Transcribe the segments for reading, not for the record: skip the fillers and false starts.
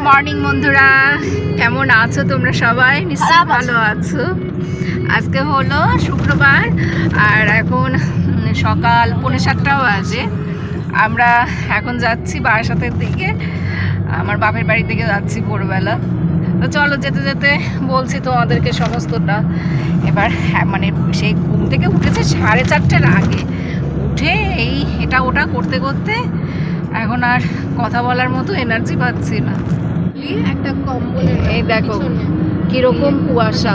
Morning বন্ধুরা, কেমন আছো তোমরা? সবাই নিশ্চয়ই ভালো আছো। আজকে হলো শুক্রবার আর এখন সকাল 6:45 বাজে। আমরা এখন যাচ্ছি বারাসাতের দিকে, আমার বাপের বাড়ির দিকে যাচ্ছি ভোরবেলা। তো চলো, যেতে যেতে বলছি তোমাদেরকে সমস্তটা। এবার মানে সেই ঘুম থেকে উঠেছে 4:30টার আগে, উঠে এই এটা ওটা করতে করতে এখন আর কথা বলার মতো এনার্জি পাচ্ছি না। একটা কম্বলের এই দেখো কিরকম কুয়াশা,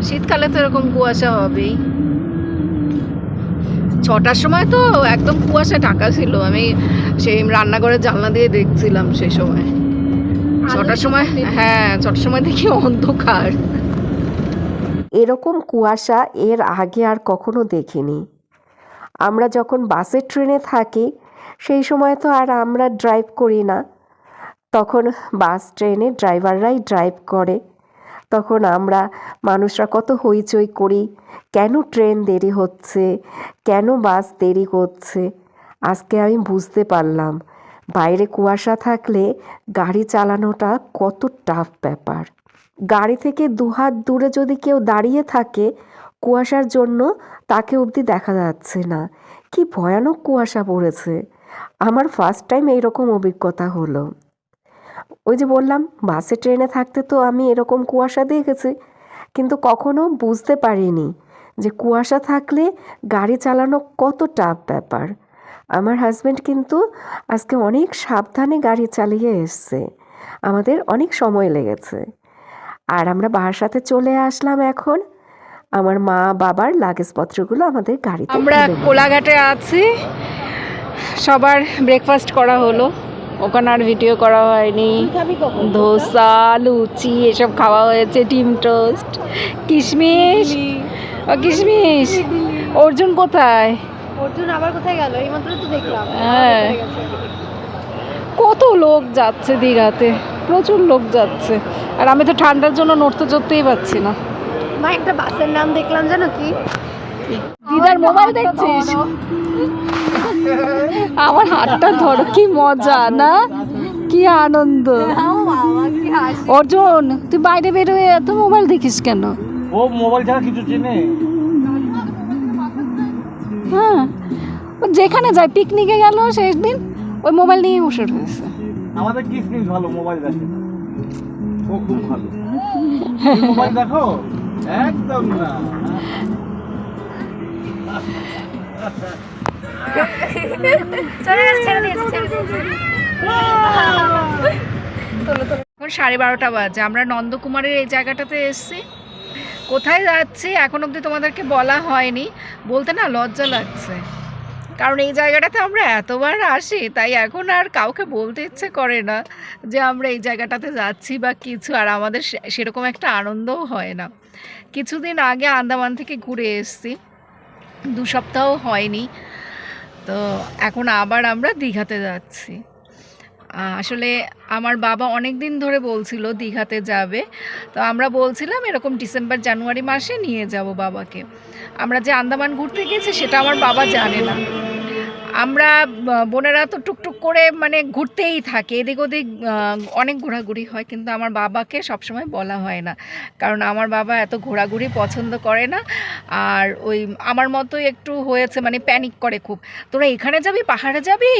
শীতকালে তো এরকম কুয়াশা হবেই। 6টার সময় তো একদম কুয়াশা ঢাকা ছিল, আমি সেই রান্নাঘরের জানলা দিয়ে দেখছিলাম সেই সময়। 6টার সময়, হ্যাঁ 6টার সময় দেখি অন্ধকার। এরকম কুয়াশা এর আগে আর কখনো দেখিনি। আমরা যখন বাসে ট্রেনে থাকি সেই সময় তো আর আমরা ড্রাইভ করি না, তখন বাস ট্রেনে ড্রাইভাররাই ড্রাইভ করে। তখন আমরা মানুষরা কত হইচই করি, কেন ট্রেন দেরি হচ্ছে, কেন বাস দেরি করছে। আজকে আমি বুঝতে পারলাম বাইরে কুয়াশা থাকলে গাড়ি চালানোটা কত টাফ ব্যাপার। গাড়ি থেকে দুহাত দূরে যদি কেউ দাঁড়িয়ে থাকে কুয়াশার জন্য, তাকে অবধি দেখা যাচ্ছে না। কি ভয়ানক কুয়াশা পড়েছে। আমার ফার্স্ট টাইম এইরকম অভিজ্ঞতা হলো। ওই যে বললাম, বাসে ট্রেনে থাকতে তো আমি এরকম কুয়াশা দেখেছি, কিন্তু কখনো বুঝতে পারিনি যে কুয়াশা থাকলে গাড়ি চালানো কত টাফ ব্যাপার। আমার হাজব্যান্ড কিন্তু আজকে অনেক সাবধানে গাড়ি চালিয়ে এসছে, আমাদের অনেক সময় লেগেছে। আর আমরা বারাসাতে চলে আসলাম এখন। আমার মা বাবার লাগেজপত্রগুলো আমাদের গাড়িতে। আমরা কোলাঘাটে আছি, সবার ব্রেকফাস্ট করা হলো, ওখানে আর ভিডিও করা হয়নি। ধোসা, লুচি এসব খাওয়া হয়েছে, ডিম টোস্ট, কিশমিশ। কিশমিশ অর্জুন কোথায়? অর্জুন আবার কোথায় গেল? এইমাত্র তো দেখলাম। হ্যাঁ, কত লোক যাচ্ছে দীঘাতে, প্রচুর লোক যাচ্ছে। আর আমি তো ঠান্ডার জন্য নড়তে চড়তেই পারছি না। মা, একটা বাসের নাম দেখলাম, জানো কি? দিদার মোবাইল দেখছিস? আমার হাতটা ধরো, কি মজা না, কি আনন্দ। অর্জুন, তুই বাইরে বেরোয় এত মোবাইল দেখিস কেন? ও মোবাইল ছাড়া কিছু চেনে? হ্যাঁ, যেখানে যায়, পিকনিকে গেল শেষ দিন, ওই মোবাইল নিয়ে বসে রয়েছে। আমাদের কিসমিস ভালো, মোবাইল দেখে না। ও খুব ভালো। মোবাইল দেখো? একদম না। এখন 12:30 বাজে, আমরা নন্দকুমারের এই জায়গাটাতে এসেছি। কোথায় যাচ্ছি এখন অবধি তোমাদেরকে বলা হয়নি, বলতে না লজ্জা লাগছে, কারণ এই জায়গাটাতে আমরা এতবার আসি, তাই এখন আর কাউকে বলতে ইচ্ছে করে না যে আমরা এই জায়গাটাতে যাচ্ছি বা কিছু। আর আমাদের সেরকম একটা আনন্দও হয় না। কিছুদিন আগে আন্দামান থেকে ঘুরে এসেছি, 2 সপ্তাহ হয়নি। তো এখন আবার আমরা দীঘাতে যাচ্ছি। আসলে আমার বাবা অনেক দিন ধরে বলছিল দীঘাতে যাবে, তো আমরা বলছিলাম এরকম ডিসেম্বর জানুয়ারি মাসে নিয়ে যাব বাবাকে। আমরা যে আন্দামান ঘুরতে গেছি সেটা আমার বাবা জানে না। আমরা বোনেরা তো টুকটুক করে মানে ঘুরতেই থাকে, এদিক ওদিক অনেক ঘোরাঘুরি হয়, কিন্তু আমার বাবাকে সবসময় বলা হয় না, কারণ আমার বাবা এত ঘোরাঘুরি পছন্দ করে না। আর ওই আমার মতোই একটু হয়েছে, মানে প্যানিক করে খুব। তোরা এখানে যাবি, পাহাড়ে যাবি,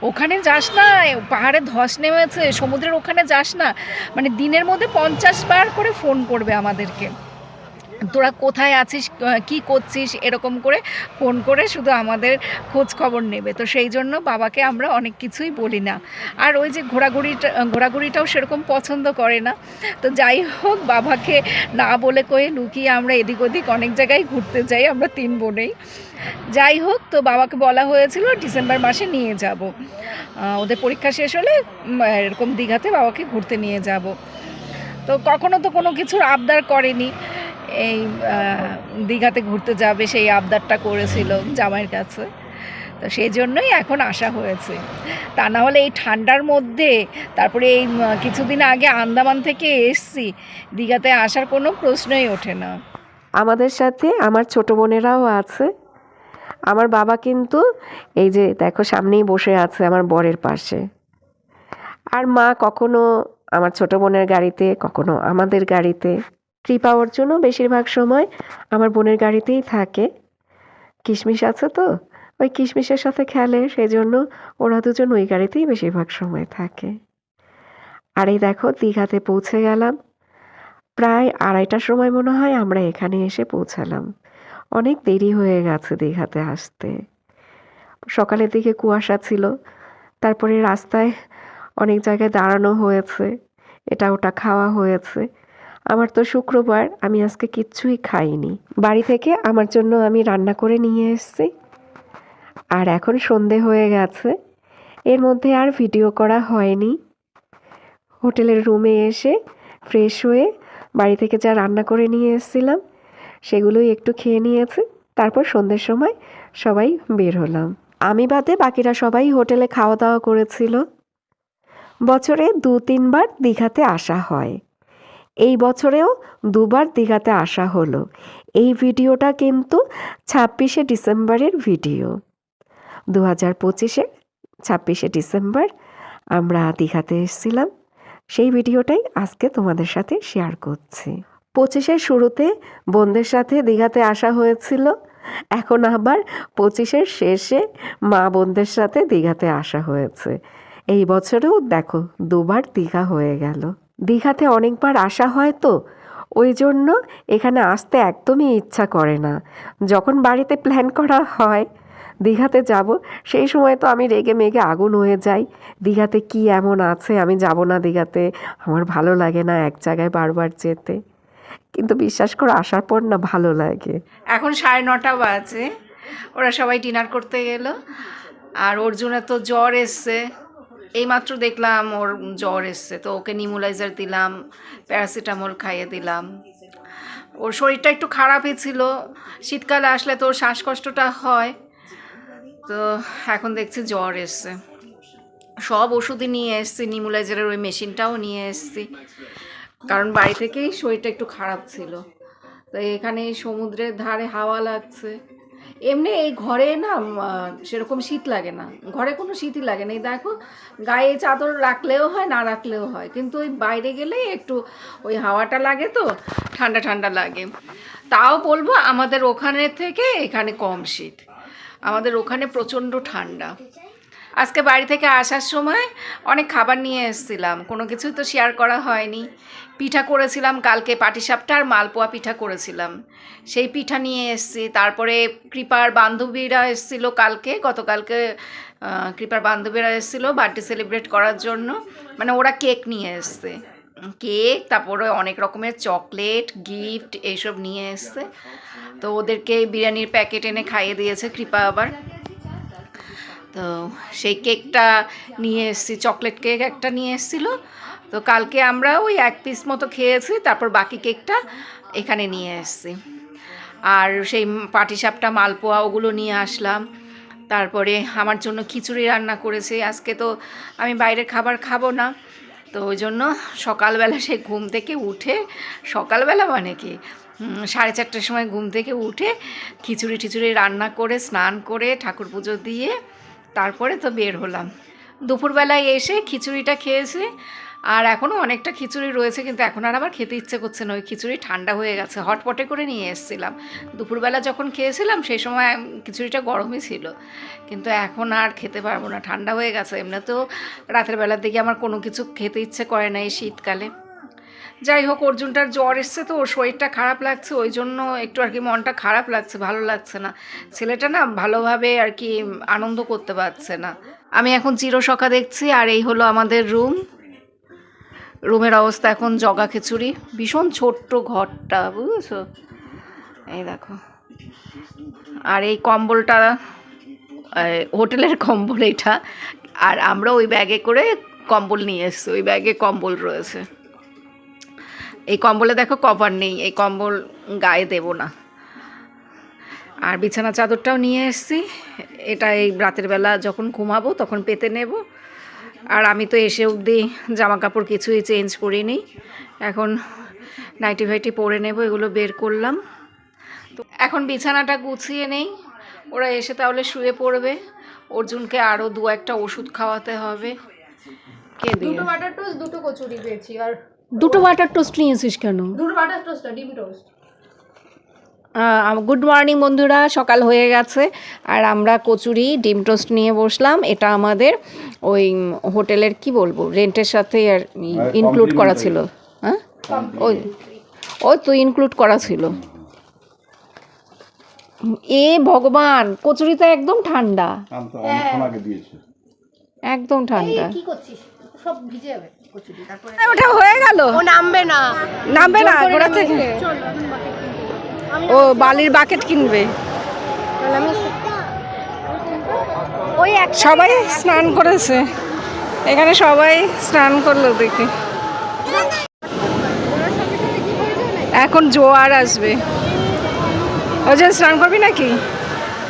ওখানে যাস না, পাহাড়ে ধস নেমেছে, সমুদ্রের ওখানে যাস না, মানে দিনের মধ্যে 50 বার করে ফোন করবে আমাদেরকে, তোরা কোথায় আছিস, কি করছিস, এরকম করে ফোন করে শুধু আমাদের খোঁজ খবর নেবে। তো সেই জন্য বাবাকে আমরা অনেক কিছুই বলি না। আর ওই যে ঘোরাঘুরিটাও সেরকম পছন্দ করে না। তো যাই হোক, বাবাকে না বলে কয়ে লুকিয়ে আমরা এদিক ওদিক অনেক জায়গায় ঘুরতে যাই, আমরা 3 বোনেই। যাই হোক, তো বাবাকে বলা হয়েছিল ডিসেম্বর মাসে নিয়ে যাব, ওদের পরীক্ষা শেষ হলে এরকম দীঘাতে বাবাকে ঘুরতে নিয়ে যাব। তো কখনো তো কোনো কিছুর আবদার করেনি, এই দীঘাতে ঘুরতে যাবে সেই আবদারটা করেছিল জামাইয়ের কাছে। তো সেই জন্যই এখন আসা হয়েছে, তা না হলে এই ঠান্ডার মধ্যে, তারপরে এই কিছুদিন আগে আন্দামান থেকে এসছি, দীঘাতে আসার কোনো প্রশ্নই ওঠে না। আমাদের সাথে আমার ছোট বোনেরাও আছে। আমার বাবা কিন্তু এই যে দেখো সামনেই বসে আছে আমার বরের পাশে। আর মা কখনো আমার ছোট বোনের গাড়িতে, কখনো আমাদের গাড়িতে। কৃপা ওর জন্য বেশিরভাগ সময় আমার বোনের গাড়িতেই থাকে। কিশমিশ আছে তো, ওই কিশমিশের সাথে খেলে, সেই জন্য ওরা দুজন ওই গাড়িতেই বেশিরভাগ সময় থাকে। আর এই দেখো দীঘাতে পৌঁছে গেলাম। প্রায় 2:30টার সময় মনে হয় আমরা এখানে এসে পৌঁছালাম। অনেক দেরি হয়ে গেছে দীঘাতে আসতে। সকালের দিকে কুয়াশা ছিল, তারপরে রাস্তায় অনেক জায়গায় দাঁড়ানো হয়েছে, এটা ওটা খাওয়া হয়েছে। আমার তো শুক্রবার, আমি আজকে কিচ্ছুই খাইনি। বাড়ি থেকে আমার জন্য আমি রান্না করে নিয়ে এসেছি। আর এখন সন্ধে হয়ে গেছে, এর মধ্যে আর ভিডিও করা হয়নি। হোটেলের রুমে এসে ফ্রেশ হয়ে বাড়ি থেকে যা রান্না করে নিয়ে এসেছিলাম সেগুলোই একটু খেয়ে নিয়েছি। তারপর সন্ধ্যের সময় সবাই বের হলাম। আমি বাদে বাকিরা সবাই হোটেলে খাওয়া দাওয়া করেছিল। বছরে 2-3 বার দীঘাতে আসা হয়। এই বছরেও 2 বার দীঘাতে আসা হলো। এই ভিডিওটা কিন্তু 26শে ডিসেম্বরের ভিডিও। 2025-এর 26শে ডিসেম্বর আমরা দীঘাতে এসেছিলাম। সেই ভিডিওটাই আজকে তোমাদের সাথে শেয়ার করছি। 25-এর শুরুতে বোনদের সাথে দীঘাতে আসা হয়েছিল, এখন আবার 25-এর শেষে মা বোনদের সাথে দীঘাতে আসা হয়েছে। এই বছরেও দেখো 2 বার দীঘা হয়ে গেল। দীঘাতে অনেকবার আসা হয় তো, ওই জন্য এখানে আসতে একদমই ইচ্ছা করে না। যখন বাড়িতে প্ল্যান করা হয় দীঘাতে যাব, সেই সময় তো আমি রেগে মেগে আগুন হয়ে যাই। দীঘাতে কি এমন আছে, আমি যাব না দীঘাতে, আমার ভালো লাগে না এক জায়গায় বারবার যেতে। কিন্তু বিশ্বাস করে আসার পর না ভালো লাগে। এখন 9:30 বাজে, ওরা সবাই ডিনার করতে গেল। আর অর্জুনের তো জ্বর এসছে, এইমাত্র দেখলাম ওর জ্বর এসছে, তো ওকে নিমুলাইজার দিলাম, প্যারাসিটামল খাইয়ে দিলাম। ওর শরীরটা একটু খারাপই ছিল, শীতকালে আসলে তো ওর শ্বাসকষ্টটা হয়, তো এখন দেখছি জ্বর এসছে। সব ওষুধই নিয়ে এসছি, নিমুলাইজারের ওই মেশিনটাও নিয়ে এসছি, কারণ বাড়ি থেকেই শরীরটা একটু খারাপ ছিল। তো এখানে সমুদ্রের ধারে হাওয়া লাগছে। এমনি এই ঘরে না সেরকম শীত লাগে না, ঘরে কোনো শীতই লাগে না। এই দেখো গায়ে চাদর রাখলেও হয়, না রাখলেও হয়, কিন্তু ওই বাইরে গেলেই একটু ওই হাওয়াটা লাগে, তো ঠান্ডা ঠান্ডা লাগে। তাও বলবো আমাদের ওখানে থেকে এখানে কম শীত, আমাদের ওখানে প্রচণ্ড ঠান্ডা। আজকে বাড়ি থেকে আসার সময় অনেক খাবার নিয়ে এসেছিলাম, কোনো কিছুই তো শেয়ার করা হয়নি। পিঠা করেছিলাম কালকে, পাটিসাপটা আর মালপোয়া পিঠা করেছিলাম, সেই পিঠা নিয়ে এসেছি। তারপরে কৃপার বান্ধবীরা এসেছিল গতকালকে কৃপার বান্ধবীরা এসেছিল বার্থডে সেলিব্রেট করার জন্য, মানে ওরা কেক নিয়ে এসছে, কেক, তারপরে অনেক রকমের চকলেট, গিফট এইসব নিয়ে এসছে। তো ওদেরকে বিরিয়ানির প্যাকেট এনে খাইয়ে দিয়েছে কৃপা আবার। তো সেই কেকটা নিয়ে এসেছি, চকলেট কেক একটা নিয়ে এসেছিলো। তো কালকে আমরা ওই 1 পিস মতো খেয়েছি, তারপর বাকি কেকটা এখানে নিয়ে এসেছি। আর সেই পাটিসাপটা, মালপোয়া ওগুলো নিয়ে আসলাম। তারপরে আমার জন্য খিচুড়ি রান্না করেছে। আজকে তো আমি বাইরের খাবার খাবো না, তো ওই জন্য সকালবেলা সে ঘুম থেকে উঠে, সকালবেলা মানে কি 4:30টার সময় ঘুম থেকে উঠে খিচুড়ি রান্না করে, স্নান করে, ঠাকুর পুজো দিয়ে তারপরে তো বের হলাম। দুপুরবেলায় এসে খিচুড়িটা খেয়েছি, আর এখনও অনেকটা খিচুড়ি রয়েছে, কিন্তু এখন আর আবার খেতে ইচ্ছে করছে না। ওই খিচুড়ি ঠান্ডা হয়ে গেছে, হটপটে করে নিয়ে এসেছিলাম। দুপুরবেলা যখন খেয়েছিলাম সেই সময় খিচুড়িটা গরমই ছিল, কিন্তু এখন আর খেতে পারবো না, ঠান্ডা হয়ে গেছে। এমনিতেও রাতের বেলার দিকে আমার কোনো কিছু খেতে ইচ্ছে করে না এই শীতকালে। যাই হোক, অর্জুনটার জ্বর এসছে, তো ওর শরীরটা খারাপ লাগছে, ওই জন্য একটু আর কি মনটা খারাপ লাগছে, ভালো লাগছে না। ছেলেটা না ভালোভাবে আর কি আনন্দ করতে পারছে না। আমি এখন চিরসখা দেখছি, আর এই হলো আমাদের রুমের অবস্থা এখন জগা খিচুড়ি। ভীষণ ছোট্ট ঘরটা, বুঝেছো, এই দেখো। আর এই কম্বলটা হোটেলের কম্বল এটা, আর আমরা ওই ব্যাগে করে কম্বল নিয়ে এসেছি, ওই ব্যাগে কম্বল রয়েছে। এই কম্বলে দেখো কভার নেই, এই কম্বল গায়ে দেব না। আর বিছানা চাদরটাও নিয়ে এসেছি, এটা এই রাতের বেলা যখন ঘুমাবো তখন পেতে নেব। আর আমি তো এসে অবধি জামা কাপড় কিছুই চেঞ্জ করিনি, এখন নাইটি ফাইটি পরে নেব, এগুলো বের করলাম। তো এখন বিছানাটা গুছিয়ে নেই, ওরা এসে তাহলে শুয়ে পড়বে। অর্জুনকে আরও 2-1টা ওষুধ খাওয়াতে হবে। কে দিয়ে? দুটো বাটার টোস্ট, দুটো কচুরি পেয়েছি। আর দুটো বাটার টোস্ট নিয়েছিস কেন? দুটো বাটার টোস্ট না, ডিম টোস্ট। গুড মর্নিং বন্ধুরা, সকাল হয়ে গেছে আর আমরা কচুরি ডিম টোস্ট নিয়ে বসলাম। এটা আমাদের ওই হোটেলের কি বলবো রেন্টের সাথে আর ইনক্লুড করা ছিল। হ্যাঁ ওই ওই তো ইনক্লুড করা ছিল। এ ভগবান, কচুরি তো একদম ঠান্ডা, একদম ঠান্ডা। কি করছিস? সব ভিজে যাবে কচুরি। তারপরে ওটা হয়ে গেল, ও নামবে না, নামবে না গোড়া থেকে। চল এখন বাকি আমি ও বালির বাকেট কিনবে। ওই এক সবাই স্নান করেছে এখানে, সবাই স্নান করলো দেখি। এখন জোয়ার আসবে। ওজন স্নান করবি নাকি?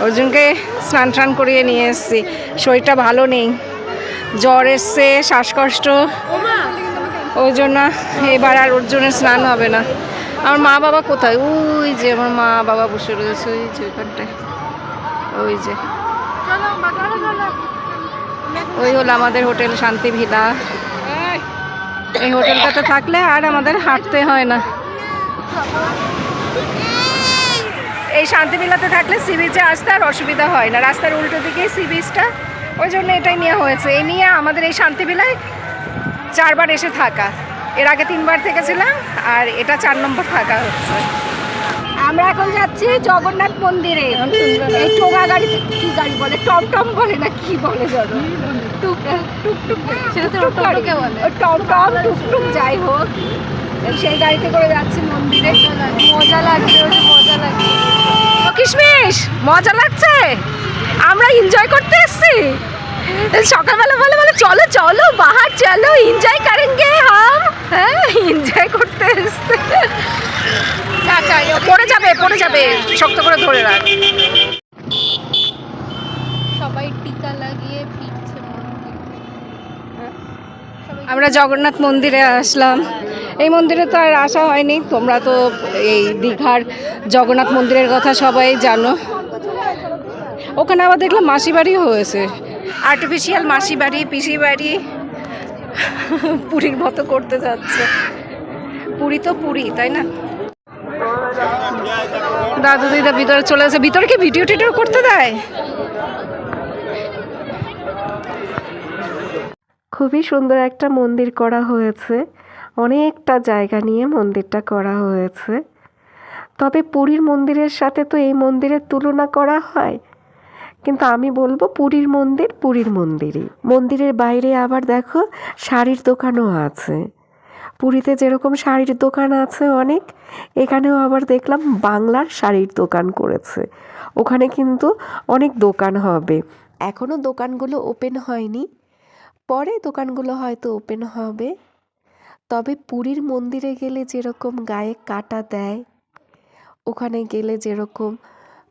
ওজনকে স্নান টান করিয়ে নিয়ে এসেছি। শরীরটা ভালো নেই, জ্বর এসছে, শ্বাসকষ্ট, ওই জন্য এবার আর ওর জন্য স্নান হবে না। আমার মা বাবা কোথায়? ওই যে আমার মা বাবা বসে রয়েছে ওই যে ওইখানটায়, ওই যে ওই হলো আমাদের হোটেল শান্তি ভিলা। এই হোটেলটাতে থাকলে আর আমাদের হাঁটতে হয় না। এই শান্তি ভিলাতে থাকলে সি বিচে আসতে আর অসুবিধা হয় না, রাস্তার উল্টো দিকে সি বিচটা, ওই জন্য এটাই নেওয়া হয়েছে। এই নিয়ে আমাদের এই শান্তি ভিলায় 4 বার এসে থাকা, এর আগে 3 বার থেকেছিলাম আর এটা 4 নম্বর থাকা হচ্ছে। আমরা এখন যাচ্ছি জগন্নাথ মন্দিরে। এই টোগা গাড়ি, কি গাড়ি বলে, টমটম বলে না কি বলে, জানো টুকটুক, সেটা তো টোটোকে বলে, টমটম টুকটুক যাই হোক, সেই গাড়িতে করে যাচ্ছি মন্দিরে। মজা লাগছে, মজা লাগছে। কিশমিশ মজা লাগছে, আমরা এনজয় করতে এসছি। সকালবেলা বলে বলে চলো চলো বাহার চলো এনজয় করেंगे हम। হ্যাঁ এনজয় করতে এসছে। পড়ে যাবে পড়ে যাবে, শক্ত করে ধরে রাখ। সবাই টিকা লাগিয়ে ফিরছে মন্দিরে। আমরা জগন্নাথ মন্দিরে আসলাম। এই মন্দিরে তো আর আসা হয়নি, তোমরা তো এই দীঘার জগন্নাথ মন্দিরের কথা সবাই জানো। ওখানে আবার দেখলাম মাসি বাড়িও হয়েছে, আর্টিফিশিয়াল মাসি বাড়ি, পিসি বাড়ি, পুরীর মতো করতে যাচ্ছে। পুরী তো পুরী, তাই না? দাদু দিদা ভিতরে চলে আসে। ভিতরে কি ভিডিও টিডিও করতে দেয়? খুবই সুন্দর একটা মন্দির করা হয়েছে, অনেকটা জায়গা নিয়ে মন্দিরটা করা হয়েছে। তবে পুরীর মন্দিরের সাথে তো এই মন্দিরের তুলনা করা হয়, কিন্তু আমি বলবো পুরীর মন্দির পুরীর মন্দিরই। মন্দিরের বাইরে আবার দেখো শাড়ির দোকানও আছে। পুরীতে যেরকম শাড়ির দোকান আছে অনেক, এখানেও আবার দেখলাম বাংলার শাড়ির দোকান করেছে। ওখানে কিন্তু অনেক দোকান হবে, এখনও দোকানগুলো ওপেন হয়নি, পরে দোকানগুলো হয়তো ওপেন হবে। তবে পুরীর মন্দিরে গেলে যেরকম গায়ে কাঁটা দেয়, ওখানে গেলে যেরকম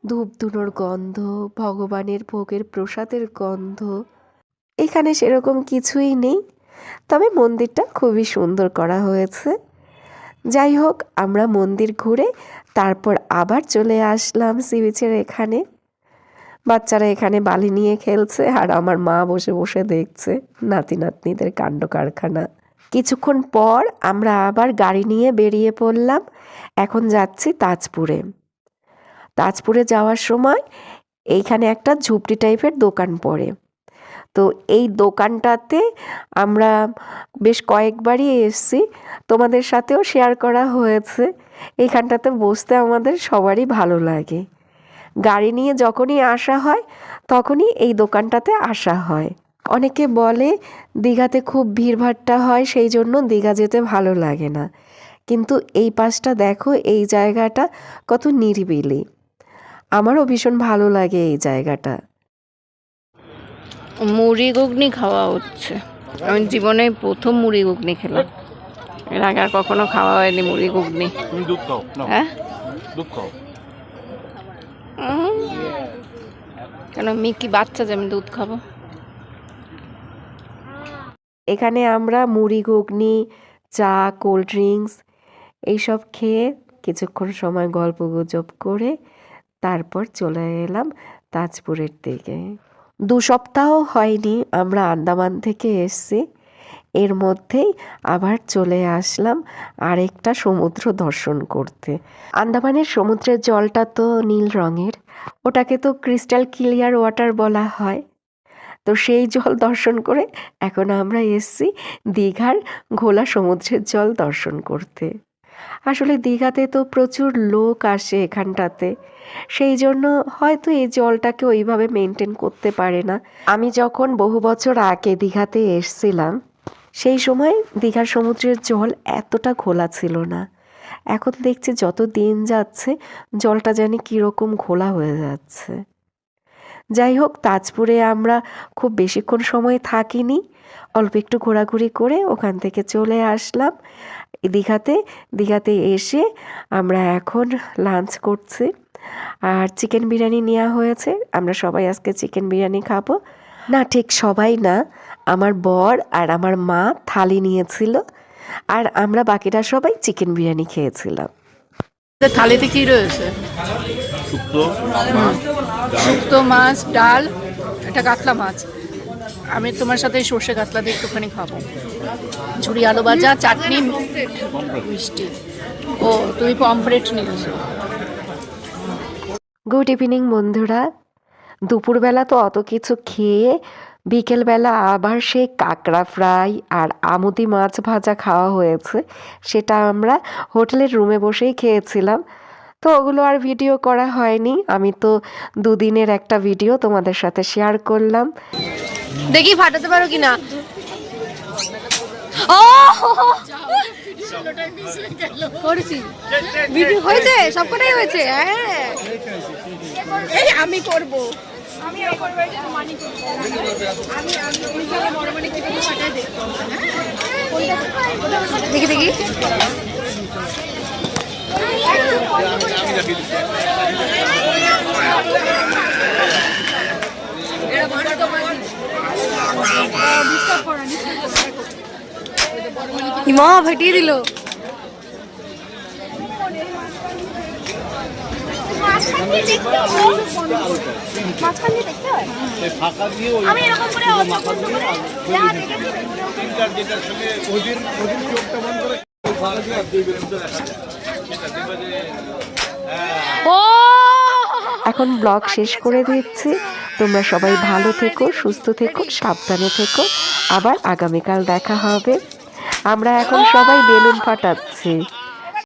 ধূপ ধুনোর গন্ধ, ভগবানের ভোগের প্রসাদের গন্ধ, এখানে সেরকম কিছুই নেই। তবে মন্দিরটা খুবই সুন্দর করা হয়েছে। যাই হোক, আমরা মন্দির ঘুরে তারপর আবার চলে আসলাম সি বিচের এখানে। বাচ্চারা এখানে বালি নিয়ে খেলছে আর আমার মা বসে বসে দেখছে নাতি নাতনিদের কাণ্ড কারখানা। কিছুক্ষণ পর আমরা আবার গাড়ি নিয়ে বেরিয়ে পড়লাম। এখন যাচ্ছি তাজপুরে। তাজপুরে যাওয়ার সময় এইখানে একটা ঝুপড়ি টাইপের দোকান পড়ে, তো এই দোকানটাতে আমরা বেশ কয়েকবারই এসেছি, তোমাদের সাথেও শেয়ার করা হয়েছে। এইখানটাতে বসতে আমাদের সবারই ভালো লাগে। গাড়ি নিয়ে যখনই আসা হয় তখনই এই দোকানটাতে আসা হয়। অনেকে বলে দীঘাতে খুব ভিড়ভাট্টা হয়, সেই জন্য দীঘা যেতে ভালো লাগে না, কিন্তু এই পাশটা দেখো, এই জায়গাটা কত নিরিবিলি। আমারও ভীষণ ভালো লাগে এই জায়গাটা। মুড়ি ঘুগনি খাওয়া হচ্ছে, আমি জীবনে প্রথম মুড়ি ঘুগনি খেলাম, এর আগে আর কখনো খাওয়া হয়নি মুড়ি ঘুগনি। তুমি দুধ খাও না? হ্যাঁ দুধ খাও। কেন আমি কি বাচ্চা যে আমি দুধ খাবো? এখানে আমরা মুড়ি ঘুগনি, চা, কোল্ড ড্রিঙ্কস এইসব খেয়ে কিছুক্ষণ সময় গল্প গুজব করে তারপর চলে এলাম তাজপুরের দিকে। 2 সপ্তাহ হয়নি আমরা আন্দামান থেকে এসেছি। এর মধ্যেই আবার চলে আসলাম আরেকটা সমুদ্র দর্শন করতে। আন্দামানের সমুদ্রের জলটা তো নীল রঙের, ওটাকে তো ক্রিস্টাল ক্লিয়ার ওয়াটার বলা হয়। তো সেই জল দর্শন করে এখন আমরা এসছি দীঘার ঘোলা সমুদ্রের জল দর্শন করতে। আসলে দীঘাতে তো প্রচুর লোক আসে এখানটাতে, সেই জন্য হয়তো এই জলটাকে ওইভাবে মেনটেন করতে পারে না। আমি যখন বহু বছর আগে দীঘাতে এসছিলাম সেই সময় দীঘার সমুদ্রের জল এতটা ঘোলা ছিল না। এখন দেখছি যত দিন যাচ্ছে জলটা জানি কীরকম ঘোলা হয়ে যাচ্ছে। যাই হোক, তাজপুরে আমরা খুব বেশিক্ষণ সময় থাকিনি, অল্প একটু ঘোরাঘুরি করে ওখান থেকে চলে আসলাম দীঘাতে এসে আমরা এখন লাঞ্চ করছি। আর চিকেন বিরিয়ানি নেওয়া হয়েছে, আমরা সবাই আজকে চিকেন বিরিয়ানি খাবো। না, ঠিক সবাই না, আমার বর আর আমার মা থালি নিয়েছিল, আর আমরা বাকিরা সবাই চিকেন বিরিয়ানি খেয়েছিলাম। থালিতে কি রয়েছে? শুক্তো মাছ, ডাল, এটা কাতলা মাছ। আমি তোমার সাথে সর্ষে কাতলা দিয়ে একটুখানি খাবো। ঝুরি আলু ভাজা, চাটনি, মিষ্টি। ও, তুমি পমফ্রেট নিয়েছো। গুড ইভিনিং বন্ধুরা। দুপুরবেলা তো অত কিছু খেয়ে বিকেলবেলা আবার সেই কাঁকড়া ফ্রাই আর আমুদি মাছ ভাজা খাওয়া হয়েছে। সেটা আমরা হোটেলের রুমে বসেই খেয়েছিলাম, তো ওগুলো আর ভিডিও করা হয়নি। আমি তো দুদিনের একটা ভিডিও তোমাদের সাথে শেয়ার করলাম। দেখি ফাটাতে পারো কিনা। ও করেছি, ভিডিও হয়েছে, সবকটাই হয়েছে। হ্যাঁ, এই আমি করব। দেখি দেখি। হিমা ফেটিয়ে দিল। আমি এরকম করে যেটার সঙ্গে ওদের চোখটা বন্ধ করে এখন ব্লগ শেষ করে দিচ্ছি। তোমরা সবাই ভালো থেকো, সুস্থ থেকো, সাবধানে থেকো। আবার আগামীকাল দেখা হবে। আমরা এখন সবাই বেলুন ফাটাচ্ছি।